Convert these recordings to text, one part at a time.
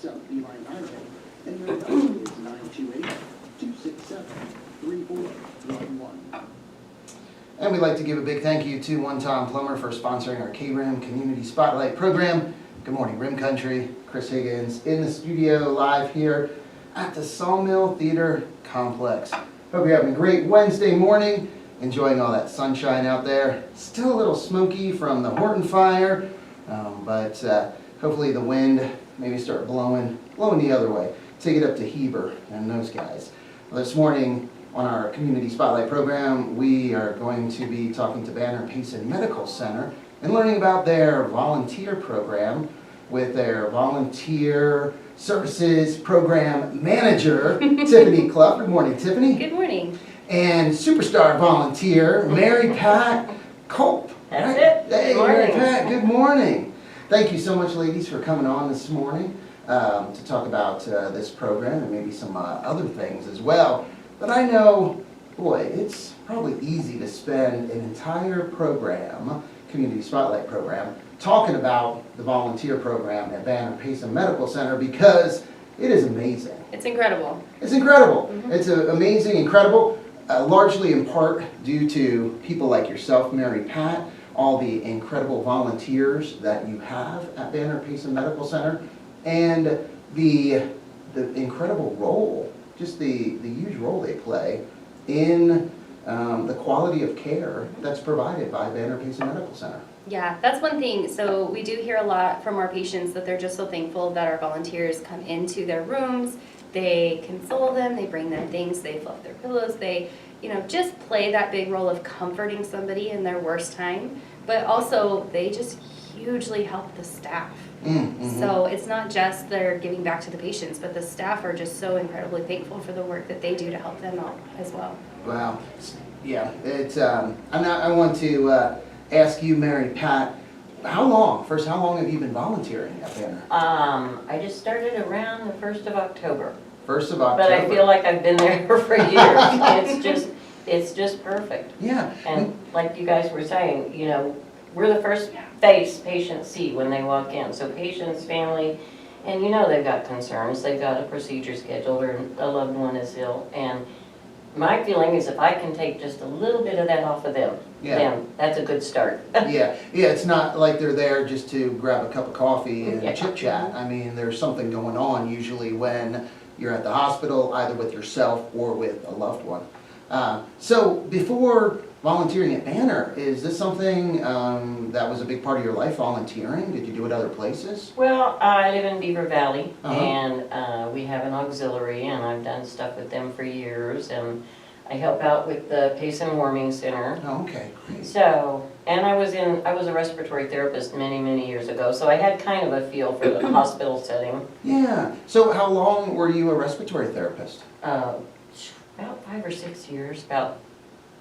South Beeline Highway, and their number is 928-267-3411. And we'd like to give a big thank you to One Tom Plumber for sponsoring our KRIM Community Spotlight program. Good morning, Rim Country. Chris Higgins in the studio live here at the Sawmill Theater Complex. Hope you're having a great Wednesday morning, enjoying all that sunshine out there. Still a little smoky from the Horton fire, but hopefully the wind maybe start blowing the other way. Take it up to Heber and those guys. Well, this morning on our Community Spotlight program, we are going to be talking to Banner Payson Medical Center and learning about their volunteer program with their volunteer services program manager, Tiffani Cluff. Good morning, Tiffani. Good morning. And superstar volunteer, Mary Pat Culp. That's it. Hey, Good morning. Mary Pat, good morning. Thank you so much, ladies, for coming on this morning to talk about this program and maybe some other things as well. But I know, boy, it's probably easy to spend an entire program, Community Spotlight program, talking about the volunteer program at Banner Payson Medical Center because it is amazing. It's incredible. It's incredible. Mm-hmm. It's amazing, incredible, largely in part due to people like yourself, Mary Pat, all the incredible volunteers that you have at Banner Payson Medical Center, and the incredible role, just the huge role they play in the quality of care that's provided by Banner Payson Medical Center. Yeah, that's one thing. So we do hear a lot from our patients that they're just so thankful that our volunteers come into their rooms, they console them, they bring them things, they fluff their pillows, they, just play that big role of comforting somebody in their worst time, but also they just hugely help the staff. Mm-hmm. So it's not just they're giving back to the patients, but the staff are just so incredibly thankful for the work that they do to help them out as well. Wow. Yeah, it's. I want to ask you, Mary Pat, how long have you been volunteering at Banner? I just started around the 1st of October. 1st of October. But I feel like I've been there for years. It's just perfect. Yeah. And like you guys were saying, we're the first face patients see when they walk in. So patients, family, and they've got concerns. They've got a procedure scheduled or a loved one is ill. And my feeling is if I can take just a little bit of that off of them, then that's a good start. Yeah, it's not like they're there just to grab a cup of coffee and Yeah. chit chat. I mean, there's something going on usually when you're at the hospital, either with yourself or with a loved one. So before volunteering at Banner, is this something that was a big part of your life, volunteering? Did you do it other places? Well, I live in Beaver Valley, Uh-huh. and we have an auxiliary, and I've done stuff with them for years, and I help out with the Payson Warming Center. Oh, okay, great. So, and I was a respiratory therapist many years ago, so I had kind of a feel for the hospital setting. Yeah, so how long were you a respiratory therapist? About 5 or 6 years, about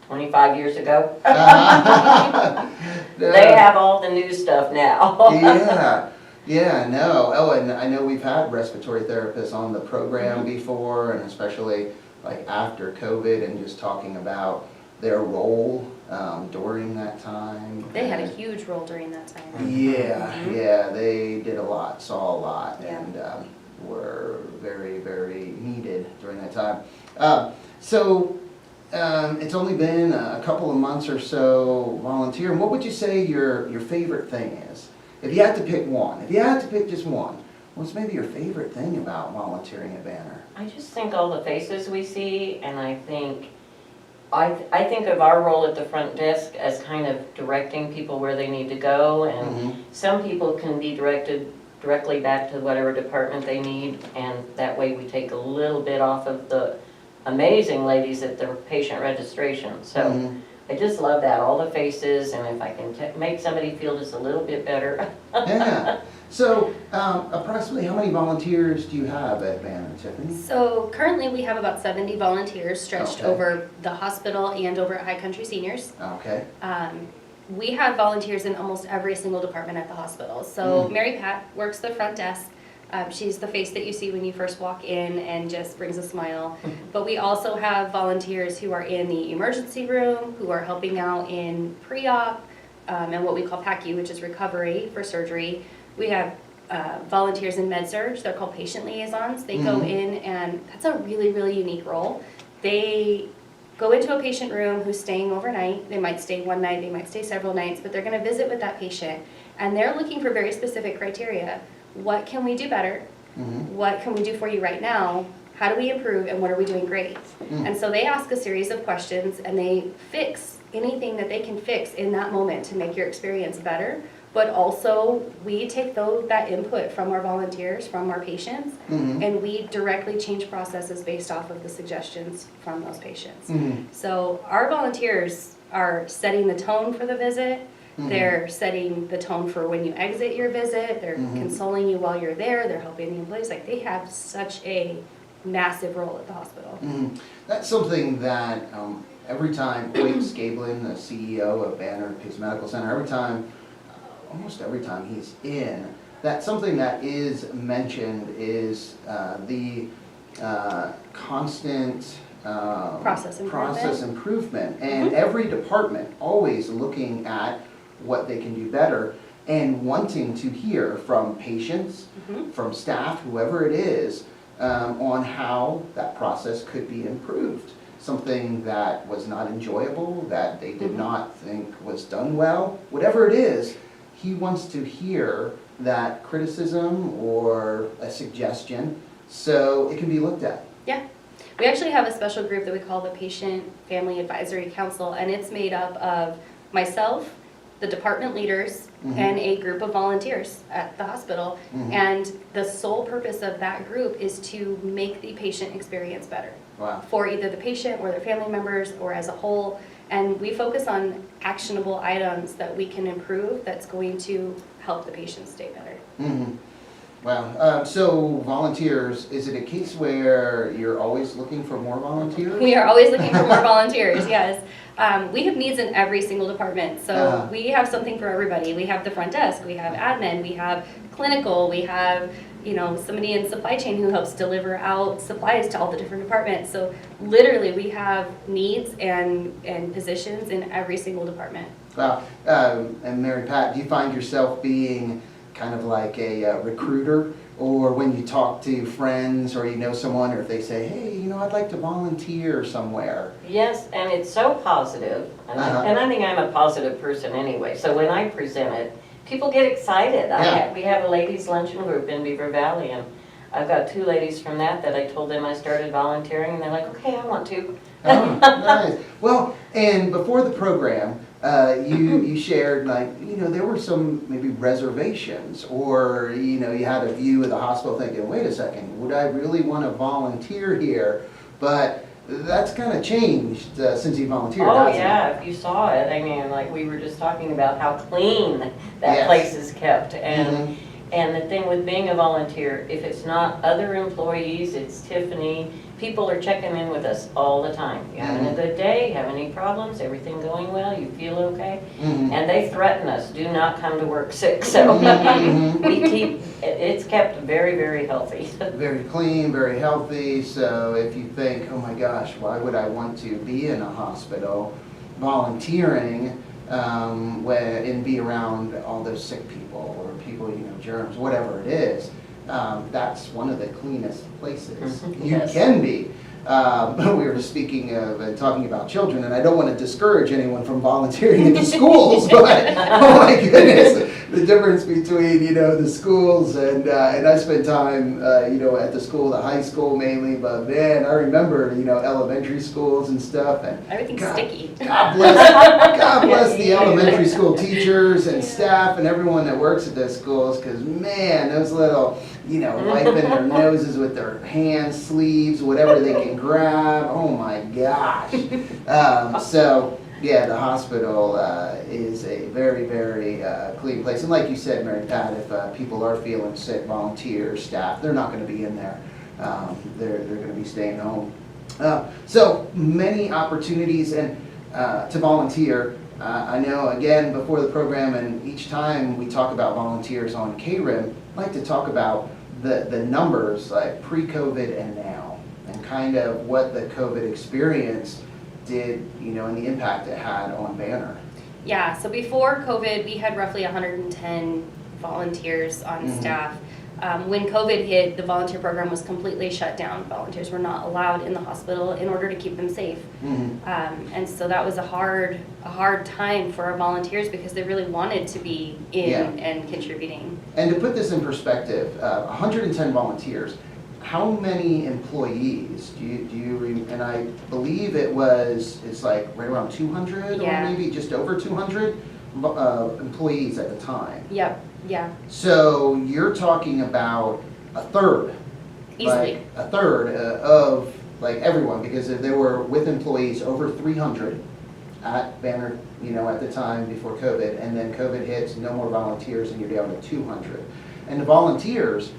25 years ago. They have all the new stuff now. Yeah, no. Oh, and I know we've had respiratory therapists on the program before, and especially like after COVID, and just talking about their role during that time. They had a huge role during that time. Yeah, they did a lot, saw a lot, Yeah. and were very, very needed during that time. So it's only been a couple of months or so volunteering. What would you say your favorite thing is? If you had to pick one, if you had to pick just one, what's maybe your favorite thing about volunteering at Banner? I just think all the faces we see, and I think of our role at the front desk as kind of directing people where they need to go, and some people can be directed directly back to whatever department they need, and that way we take a little bit off of the amazing ladies at the patient registration. So I just love that, all the faces, and if I can make somebody feel just a little bit better. Yeah. So approximately how many volunteers do you have at Banner, Tiffani? So currently we have about 70 volunteers stretched Okay. over the hospital and over at High Country Seniors. Okay. We have volunteers in almost every single department at the hospital. So Mary Pat works the front desk. She's the face that you see when you first walk in and just brings a smile. But we also have volunteers who are in the emergency room, who are helping out in pre-op, and what we call PACU, which is recovery for surgery. We have volunteers in med-surg. They're called patient liaisons. They go in, and that's a really, really unique role. They go into a patient room who's staying overnight. They might stay one night, they might stay several nights, but they're going to visit with that patient, and they're looking for very specific criteria. What can we do better? What can we do for you right now? How do we improve, and what are we doing great? And so they ask a series of questions, and they fix anything that they can fix in that moment to make your experience better. But also, we take that input from our volunteers, from our patients, and we directly change processes based off of the suggestions from those patients. So our volunteers are setting the tone for the visit. They're setting the tone for when you exit your visit. They're consoling you while you're there. They're helping the employees. Like, they have such a massive role at the hospital. That's something that every time Blake Scablin, the CEO of Banner Payson Medical Center, almost every time he's in, that's something that is mentioned is the constant Process improvement. And every department always looking at what they can do better and wanting to hear from patients, from staff, whoever it is, on how that process could be improved. Something that was not enjoyable, that they did not think was done well, whatever it is, he wants to hear that criticism or a suggestion so it can be looked at. Yeah. We actually have a special group that we call the Patient Family Advisory Council, and it's made up of myself, the department leaders, and a group of volunteers at the hospital. And the sole purpose of that group is to make the patient experience better. Wow. For either the patient or their family members or as a whole. And we focus on actionable items that we can improve that's going to help the patient stay better. Wow. So volunteers, is it a case where you're always looking for more volunteers? We are always looking for more volunteers, yes. We have needs in every single department, so we have something for everybody. We have the front desk, we have admin, we have clinical, we have somebody in supply chain who helps deliver out supplies to all the different departments. So literally we have needs and positions in every single department. Wow. And Mary Pat, do you find yourself being kind of like a recruiter, or when you talk to friends or someone, or if they say, hey, I'd like to volunteer somewhere? Yes, and it's so positive, and I think I'm a positive person anyway, so when I present it, people get excited. We have a ladies' luncheon group in Beaver Valley, and I've got 2 ladies from that I told them I started volunteering, and they're like, okay, I want to. Oh, nice. Well, and before the program, you shared there were some maybe reservations, or you had a view of the hospital thinking, wait a second, would I really want to volunteer here? But that's kind of changed since you volunteered. Oh yeah, if you saw it, we were just talking about how clean that place is kept, and and the thing with being a volunteer, if it's not other employees, it's Tiffani. People are checking in with us all the time. You having a good day? Have any problems? Everything going well? You feel okay? And they threaten us, do not come to work sick. So it's kept very, very healthy. Very clean, very healthy. So if you think, oh my gosh, why would I want to be in a hospital volunteering and be around all those sick people or people, germs, whatever it is. That's one of the cleanest places you can be. We were speaking of talking about children, and I don't want to discourage anyone from volunteering in the schools, but oh my goodness, the difference between the schools and I spent time at the school, the high school mainly, but man, I remember elementary schools and stuff, and everything's sticky. God bless the elementary school teachers and staff and everyone that works at those schools, because man, those little wiping their noses with their hands, sleeves, whatever they can grab. Oh my gosh. So yeah, the hospital is a very, very clean place. And like you said, Mary Pat, if people are feeling sick, volunteers, staff, they're not going to be in there. They're going to be staying home. So many opportunities and to volunteer. I know, again, before the program and each time we talk about volunteers on KRIM, I'd like to talk about the numbers like pre-COVID and now, and kind of what the COVID experience did, and the impact it had on Banner. Yeah, so before COVID, we had roughly 110 volunteers on Mhm. staff. When COVID hit, the volunteer program was completely shut down. Volunteers were not allowed in the hospital in order to keep them safe. Mhm. And so that was a hard time for our volunteers because they really wanted to be in Yeah. and contributing. And to put this in perspective, 110 volunteers, how many employees do you, and I believe it's like right around 200 Yeah. or maybe just over 200 employees at the time. Yep, yeah, So you're talking about a third. easily. Like a third of like everyone, because if there were with employees over 300 at Banner, at the time before COVID, and then COVID hits, no more volunteers, and you're down to 200. And the volunteers,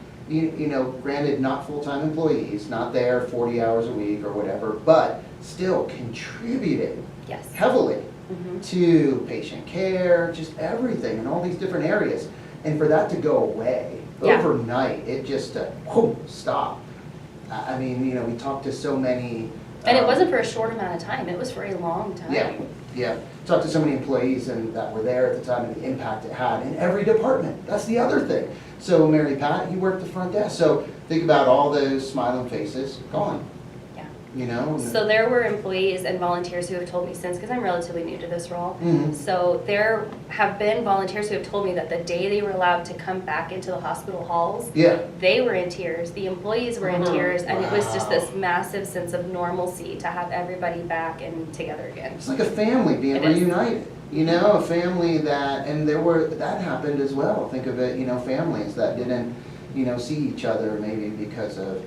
granted not full-time employees, not there 40 hours a week or whatever, but still contributing Yes. heavily Mhm. to patient care, just everything in all these different areas. And for that to go away Yeah. overnight, it just stopped. I mean, we talked to so many. And it wasn't for a short amount of time, it was for a long time. Yeah. Talked to so many employees and that were there at the time and the impact it had in every department. That's the other thing. So Mary Pat, you worked the front desk. So think about all those smiling faces gone. Yeah. So there were employees and volunteers who have told me since, because I'm relatively new to this role, Mhm. so there have been volunteers who have told me that the day they were allowed to come back into the hospital halls, Yeah. they were in tears, the employees were in Mhm. tears, and it was just Wow. this massive sense of normalcy to have everybody back and together again. It's like a family being It is. reunited. A family that happened as well. Think of it, families that didn't, see each other maybe because of,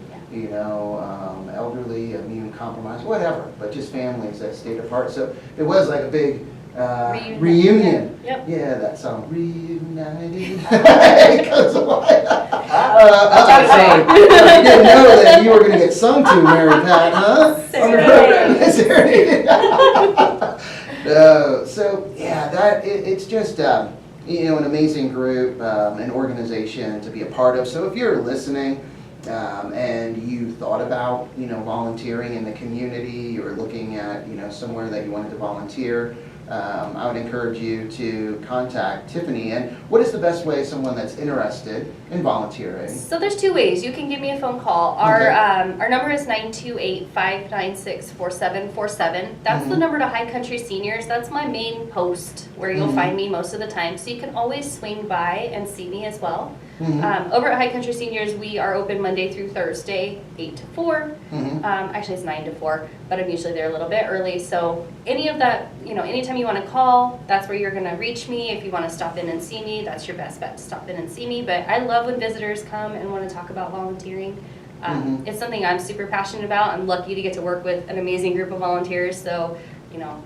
elderly, immune compromise, whatever, but just families that stayed apart. So it was like a big reunion. Yep. Yeah, that song, Reunited. It goes away. Sorry. I didn't know that you were going to get sung to, Mary Pat, huh? Serenade. Serenade. So yeah, it's just an amazing group, an organization to be a part of. So if you're listening and you thought about volunteering in the community or looking at somewhere that you wanted to volunteer, I would encourage you to contact Tiffani. And what is the best way someone that's interested in volunteering? So there's two ways. You can give me a phone call. Okay. Our number is 928-596-4747. That's the Mhm. number to High Country Seniors. That's my main post where you'll Mhm. find me most of the time. So you can always swing by and see me as well. Mhm. Over at High Country Seniors, we are open Monday through Thursday, 8 to 4. Mhm. Actually, it's 9 to 4, but I'm usually there a little bit early. So any of that, anytime you want to call, that's where you're going to reach me. If you want to stop in and see me, that's your best bet to stop in and see me. But I love when visitors come and want to talk about volunteering. Mhm. It's something I'm super passionate about. I'm lucky to get to work with an amazing group of volunteers. So,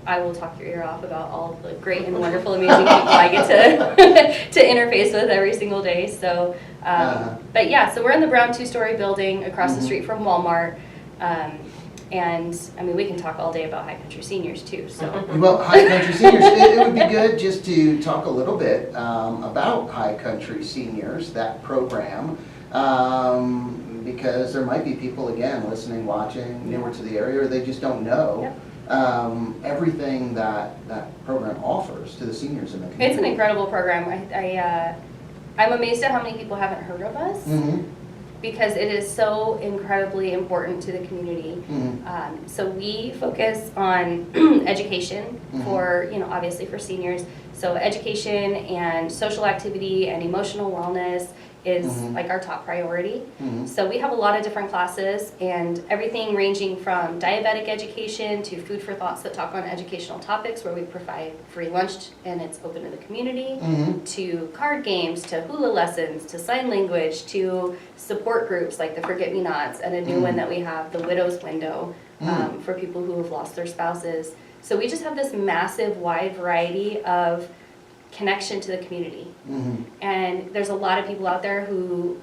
I will talk your ear off about all the great and wonderful, amazing people I get to interface with every single day. So, but yeah, so we're in the brown 2-story building across the Mhm. street from Walmart. And I mean, we can talk all day about High Country Seniors too, so. Well, High Country Seniors, it would be good just to talk a little bit about High Country Seniors, that program, because there might be people, again, listening, watching, newer to the area, or they just don't know everything that program offers to the seniors in the community. It's an incredible program. I'm amazed at how many people haven't heard of us. Mhm. Because it is so incredibly important to the community. Mhm. So we focus on education for, obviously for seniors. So education and social activity and emotional wellness is like our top priority. So we have a lot of different classes and everything ranging from diabetic education to food for thoughts that talk on educational topics where we provide free lunch and it's open to the community, to card games, to hula lessons, to sign language, to support groups like the Forget-Me-Nots and a new one that we have, the Widow's Window, for people who have lost their spouses. So we just have this massive wide variety of connection to the community. And there's a lot of people out there who,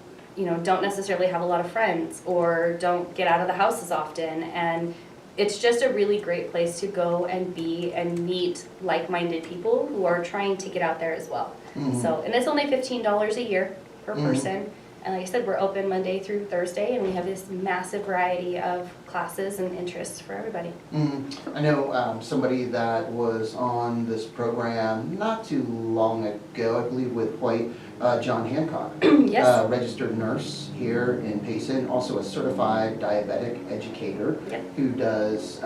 don't necessarily have a lot of friends or don't get out of the house as often. And it's just a really great place to go and be and meet like-minded people who are trying to get out there as well. So, and it's only $15 a year per person. And like I said, we're open Monday through Thursday, and we have this massive variety of classes and interests for everybody. I know somebody that was on this program not too long ago, I believe with White John Hancock. Yes. Registered nurse here in Payson, also a certified diabetic educator Yep. who does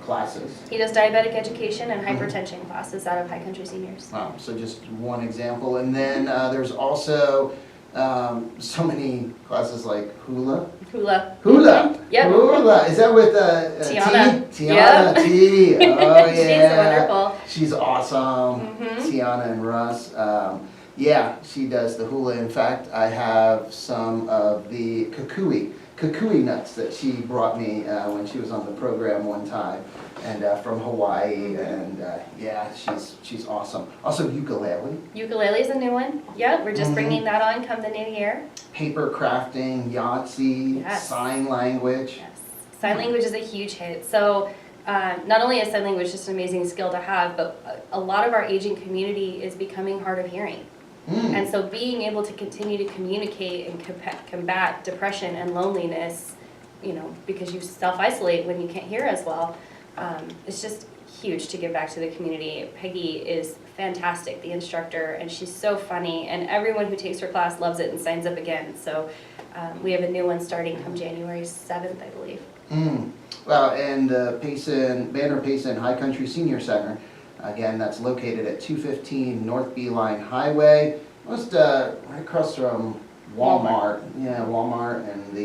classes. He does diabetic education and Mhm. hypertension classes out of High Country Seniors. Wow, so just one example. And then there's also so many classes like hula. Hula. Hula! Yep. Hula! Is that with Tiana. T? Tiana T. Oh, yeah. She's wonderful. She's awesome. Mhm. Tiana and Russ. Yeah, she does the hula. In fact, I have some of the kukui nuts that she brought me when she was on the program one time, and from Hawaii. And yeah, she's awesome. Also ukulele, Ukulele is a new one. Yep, we're just Mhm. bringing that on come the new year. paper crafting, Yahtzee, Yes. sign language. Yes. Sign language is a huge hit. So not only is sign language just an amazing skill to have, but a lot of our aging community is becoming hard of hearing. Mm. And so being able to continue to communicate and combat depression and loneliness, you know, because you self-isolate when you can't hear as well, it's just huge to give back to the community. Peggy is fantastic, the instructor, and she's so funny, and everyone who takes her class loves it and signs up again. So we have a new one starting come January 7th, I believe. Mm. Well, and Banner Payson High Country Senior Center, again, that's located at 215 North Beeline Highway, just right across from Walmart. Yeah, Walmart and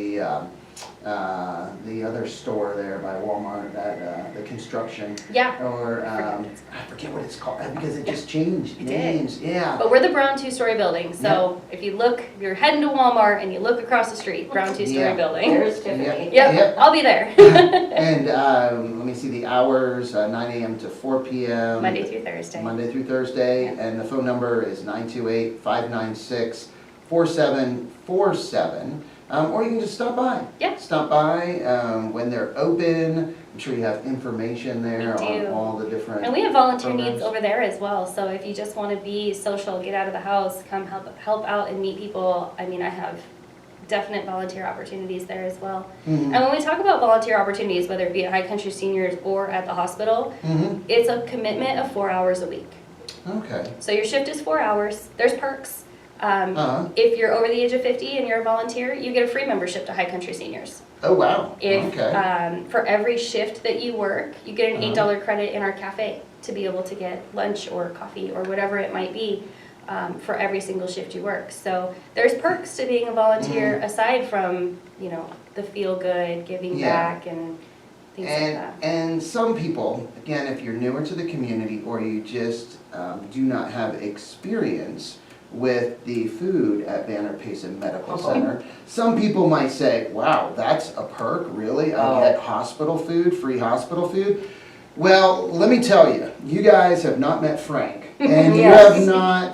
the other store there by Walmart, that the construction, Yeah, or I forget what it's called because it just changed It did. names. Yeah. but we're the brown two-story building, so if you look, you're heading to Walmart and you look across the street, brown two-story Yeah. building. There's Tiffany. Yep, Yep. I'll be there. And let me see the hours: 9 a.m. to 4 p.m. Monday through Thursday. Monday through Thursday, Yeah. and the phone number is 928-596-4747. Or you can just stop by. Yeah. Stop by when they're open. I'm sure you have information there We on do. all the different. And we have volunteer programs. needs over there as well, so if you just want to be social, get out of the house, come help out and meet people, I mean, I have definite volunteer opportunities there as well. Mhm. And when we talk about volunteer opportunities, whether it be at High Country Seniors or at the hospital, Mhm. it's a commitment of 4 hours a week. Okay. So your shift is 4 hours, there's perks. Uh-huh. If you're over the age of 50 and you're a volunteer, you get a free membership to High Country Seniors. Oh, wow. If Okay. for every shift that you work, you get an Uh-huh. $8 credit in our cafe to be able to get lunch or coffee or whatever it might be for every single shift you work. So there's perks to being a volunteer aside from, you know, the feel good, giving Yeah. back and things like that. And some people, again, if you're newer to the community or you just do not have experience with the food at Banner Payson Medical Center, some people might say, wow, that's a perk, really? I Oh. get hospital food, free hospital food? Well, let me tell you, you guys have not met Frank, and you Yes. have not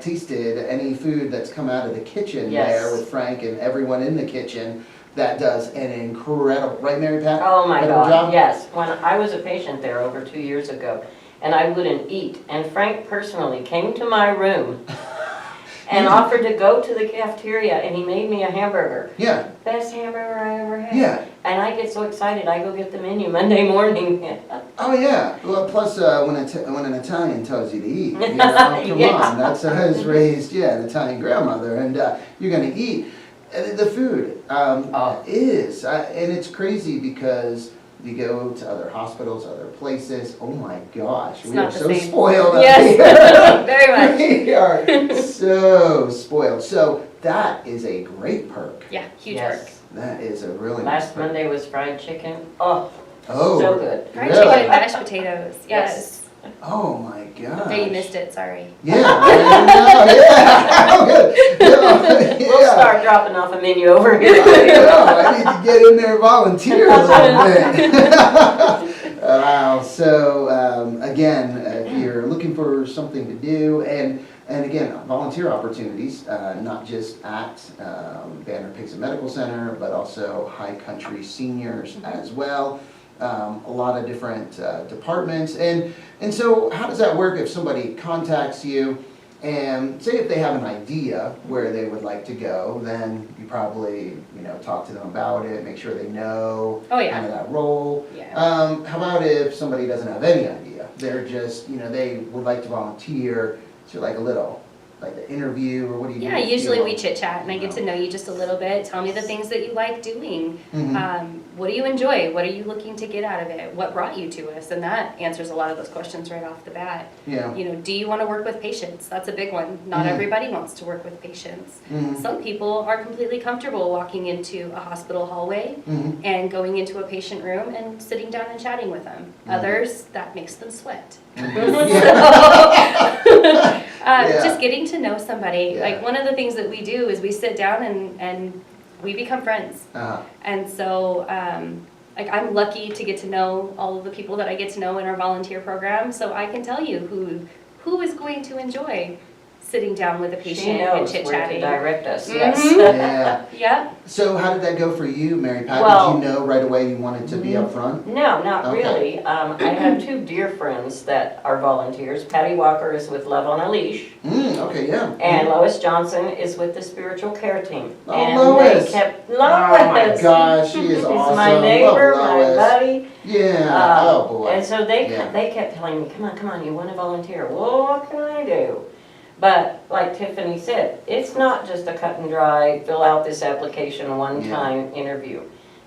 tasted any food that's come out of the kitchen Yes. there with Frank and everyone in the kitchen that does an incredible, right, Mary Pat? Oh my Incredible God, job? yes. When I was a patient there over 2 years ago, and I wouldn't eat, and Frank personally came to my room and offered to go to the cafeteria, and he made me a hamburger. Yeah, Best hamburger I ever had. yeah. And I get so excited, I go get the menu Monday morning. Oh, yeah. Well, plus, when an Italian tells you to eat, you know, come Yeah. on. That's I was raised, an Italian grandmother, and you're gonna eat. The food is, and it's crazy because you go to other hospitals, other places. Oh my gosh, It's we not are the so same. spoiled up Yes, here. very much. We are so spoiled. So that is a great perk. Yeah, huge Yes. perk. That is a really nice Last perk. Monday was fried chicken. Oh, Oh, so good. Fried Really? chicken and mashed potatoes, yes. Yes. oh my gosh. Oh, you missed it, sorry. Yeah, I know, yeah. We'll start dropping off a menu over I here. know, I need to get in there and volunteer a little bit. Wow, so again, if you're looking for something to do, and again, volunteer opportunities, not just at Banner Payson Medical Center, but also High Country Seniors as well. A lot of different departments, and so how does that work if somebody contacts you and say if they have an idea where they would like to go, then you probably talk to them about it, make sure they know Oh, yeah. kind of that role. Yeah. How about if somebody doesn't have any idea? They're just they would like to volunteer to like a little like the interview, or what do you do? Yeah, usually we chit chat and I get to know you just a little bit. Tell me the things that you like doing. What do you enjoy? What are you looking to get out of it? What brought you to us? And that answers a lot of those questions right off the bat. Yeah. You know, do you want to work with patients? That's a big one. Not everybody wants to work with patients. Some people are completely comfortable walking into a hospital hallway and going into a patient room and sitting down and chatting with them. Others, that makes them sweat. Just getting to know somebody. Yeah. Like one of the things that we do is we sit down and we become friends. And so like I'm lucky to get to know all of the people that I get to know in our volunteer program, so I can tell you who is going to enjoy sitting down with a patient She and knows where to chit-chatting. direct us, yes. Yeah. Yeah. So how did that go for you, Mary Pat? Well- Did you know right away you wanted to be up front? No, not Okay. really. I have two dear friends that are volunteers. Patty Walker is with Love on a Leash, Okay, yeah. and Lois Johnson is with the spiritual care team. Oh, And Lois. they kept, Lois! Oh my gosh, she is She's awesome. my neighbor, Love my Lois. buddy. Yeah, oh boy. And so they Yeah. they kept telling me, come on, you want to volunteer. Well, what can I do? But like Tiffany said, it's not just a cut and dry, fill out this application one-time interview.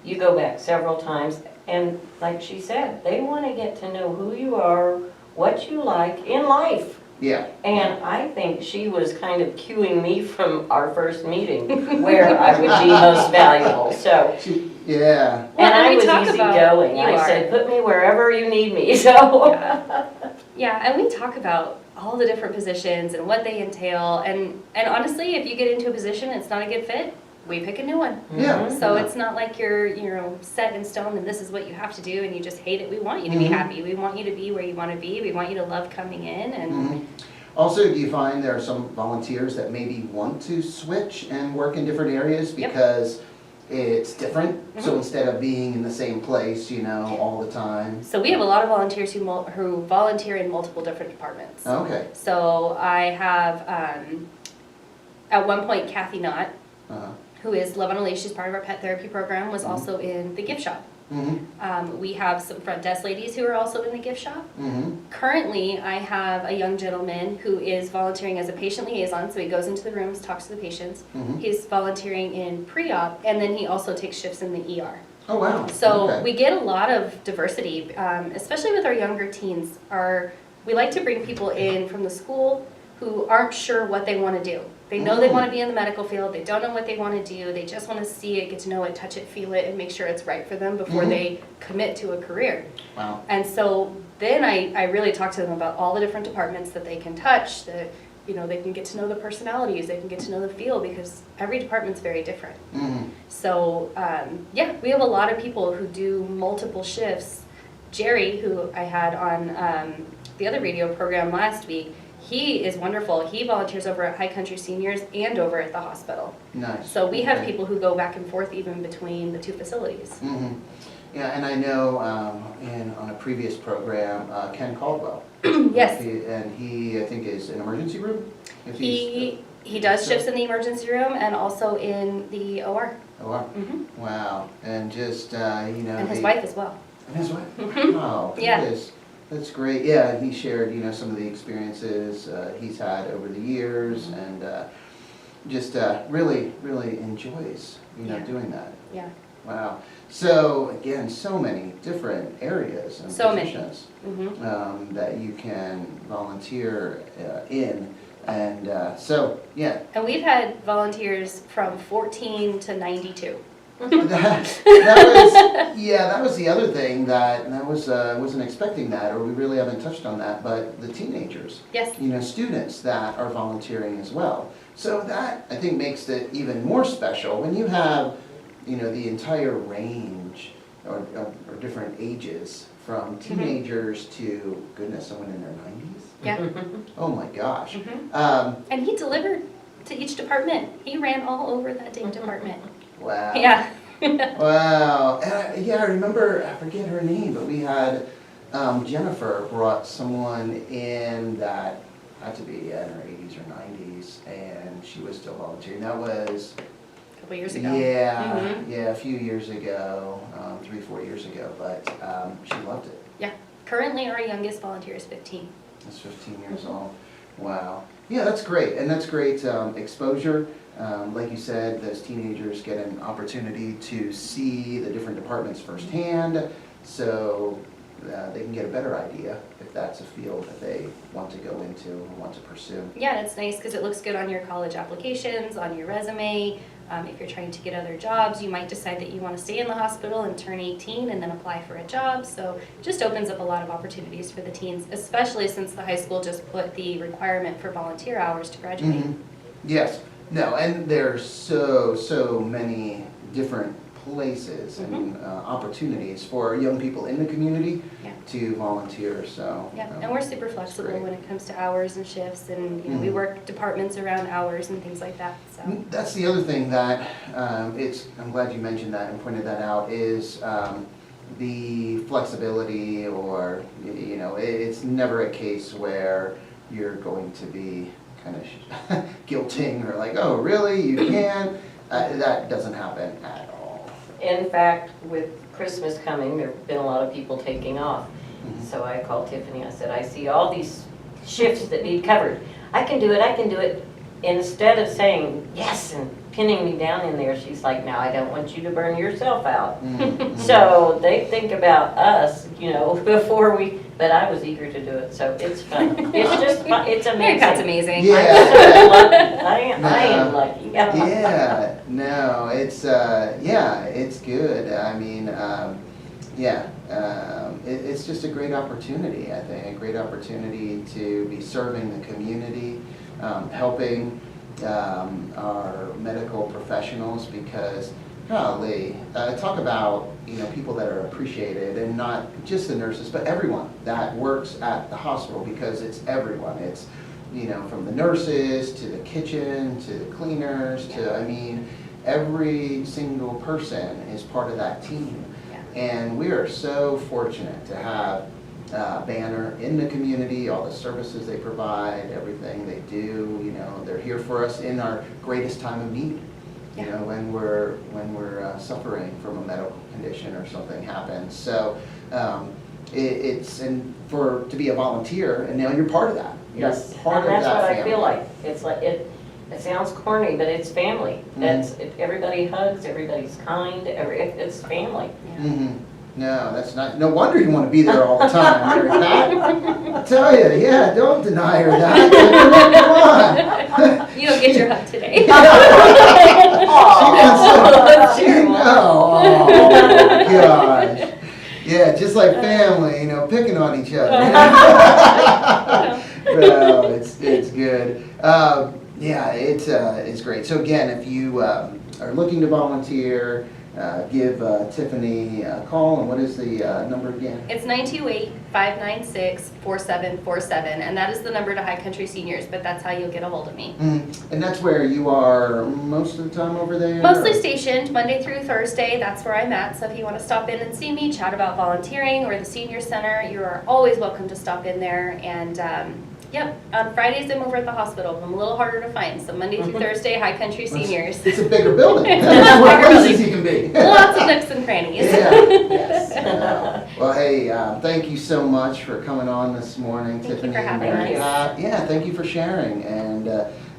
You go back several times, and like she said, they want to get to know who you are, what you like in life. Yeah. And I think she was kind of cueing me from our first meeting where I would be most valuable, so. Yeah. Well, And I we was talk about easygoing. you I are. said, put me wherever you need me, so. Yeah, and we talk about all the different positions and what they entail, and honestly, if you get into a position and it's not a good fit, we pick a new one. Yeah. So Yeah. it's not like you're, set in stone and this is what you have to do and you just hate it. We want you to be happy. We want you to be where you want to be. We want you to love coming in and Also, do you find there are some volunteers that maybe want to switch and work in different areas Yep. because it's different? So instead of being in the same place, all the time. so we have a lot of volunteers who volunteer in multiple different departments. Okay. So I have, at one point, Kathy Knott, who is Love on a Leash, she's part of our pet therapy program, was also in the gift shop. We have some front desk ladies who are also in the gift shop. Currently, I have a young gentleman who is volunteering as a patient liaison, so he goes into the rooms, talks to the patients. He's volunteering in pre-op, and then he also takes shifts in the ER. Oh, wow. So Okay. we get a lot of diversity, especially with our younger teens. We like to bring people in from the school who aren't sure what they want to do. They know they want to be in the medical field, they don't know what they want to do, they just want to see it, get to know it, touch it, feel it, and make sure it's right for them before they commit to a career. Wow. And so then I really talk to them about all the different departments that they can touch, that they can get to know the personalities, they can get to know the field, because every department's very different. So we have a lot of people who do multiple shifts. Jerry, who I had on the other radio program last week, he is wonderful. He volunteers over at High Country Seniors and over at the hospital. Nice. So we have Okay. people who go back and forth even between the two facilities. Yeah, and I know on a previous program, Ken Caldwell. Yes. And he, I think, is in emergency room? If he's- He does shifts in the emergency room and also in the OR. Oh, wow. Wow. And just, And his wife as well. And his wife? Oh, Yeah. That's great. Yeah, he shared, some of the experiences he's had over the years and just really, really enjoys, doing that. Yeah. Wow. So, again, so many different areas and So many. positions that you can volunteer in. And And we've had volunteers from 14 to 92. that was the other thing that wasn't expecting that, or we really haven't touched on that, but the teenagers. Yes. Students that are volunteering as well. So that, I think, makes it even more special when you have, the entire range or different ages from teenagers to, goodness, someone in their 90s? Yeah. Oh my gosh. And he delivered to each department. He ran all over that dang department. Wow. Yeah. Wow. And I remember, I forget her name, but we had Jennifer brought someone in that had to be in her 80s or 90s, and she was still volunteering. That was A couple years ago. a few years ago, 3-4 years ago, but she loved it. Yeah. Currently, our youngest volunteer is 15. That's 15 years old. Wow. Yeah, that's great, and that's great exposure. Like you said, those teenagers get an opportunity to see the different departments firsthand, so they can get a better idea if that's a field that they want to go into or want to pursue. Yeah, and it's nice because it looks good on your college applications, on your resume. If you're trying to get other jobs, you might decide that you want to stay in the hospital and turn 18 and then apply for a job. So it just opens up a lot of opportunities for the teens, especially since the high school just put the requirement for volunteer hours to graduate. Mm-hmm. Yes, no, and there's so many different places and opportunities for young people in the community Yeah. to volunteer, so. Yeah, and we're super flexible great. when it comes to hours and shifts, and we work departments around hours and things like that. So That's the other thing that I'm glad you mentioned that and pointed that out, is the flexibility, or, it's never a case where you're going to be kind of guilting or like, oh, really, you can? That doesn't happen at all. In fact, with Christmas coming, there have been a lot of people taking off. So I called Tiffany, I said, I see all these shifts that need covered. I can do it. Instead of saying yes and pinning me down in there, she's like, now I don't want you to burn yourself out. So they think about us, before but I was eager to do it, so it's fun. It's just fun, it's amazing. That's amazing. Yeah. I am lucky. Yeah, no, it's good. I mean, it's just a great opportunity, I think, a great opportunity to be serving the community, helping our medical professionals, because golly, talk about people that are appreciated, and not just the nurses, but everyone that works at the hospital, because it's everyone. It's from the nurses to the kitchen to the cleaners to every single person is part of that team. Yeah. And we are so fortunate to have Banner in the community, all the services they provide, everything they do. They're here for us in our greatest time of need. Yeah. When we're suffering from a medical condition or something happens. So to be a volunteer, and now you're part of that. Yes, You're part and of that's that what family. I feel like. It's like it sounds corny, but it's family. Everybody hugs, everybody's kind, it's family. Mm-hmm. No, that's not. No wonder you want to be there all the time, Mary Pat. I tell you, yeah, don't deny her that. Come on. You don't get your hug today. She oh gosh. Yeah, just like family, picking on each other. No, it's good. It's great. So again, if you are looking to volunteer, give Tiffany a call. And what is the number again? It's 928-596-4747, and that is the number to High Country Seniors, but that's how you'll get a hold of me. And that's where you are most of the time over there? Mostly stationed, Monday through Thursday, that's where I'm at. So if you want to stop in and see me, chat about volunteering or the senior center, you are always welcome to stop in there. And on Fridays I'm over at the hospital. I'm a little harder to find. So Monday through Thursday, High Country Seniors. It's a bigger building. It's a That's much where bigger places you can be. Lots of nooks and crannies. Yes. Well, hey, thank you so much for coming on this morning, Thank Tiffany. you for having and us. Yeah, thank you for sharing. And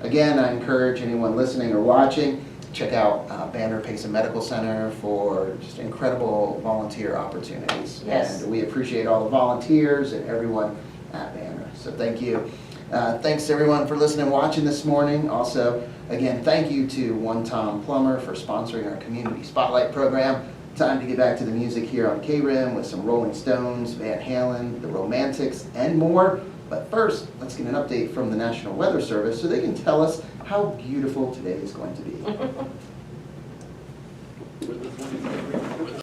again, I encourage anyone listening or watching, check out Banner Payson Medical Center for just incredible volunteer opportunities. Yes. And we appreciate all the volunteers and everyone at Banner. So thank you. Thanks everyone for listening and watching this morning. Also, again, thank you to One Tom Plumber for sponsoring our Community Spotlight program. Time to get back to the music here on KRIM with some Rolling Stones, Van Halen, The Romantics, and more. But first, let's get an update from the National Weather Service so they can tell us how beautiful today is going to be.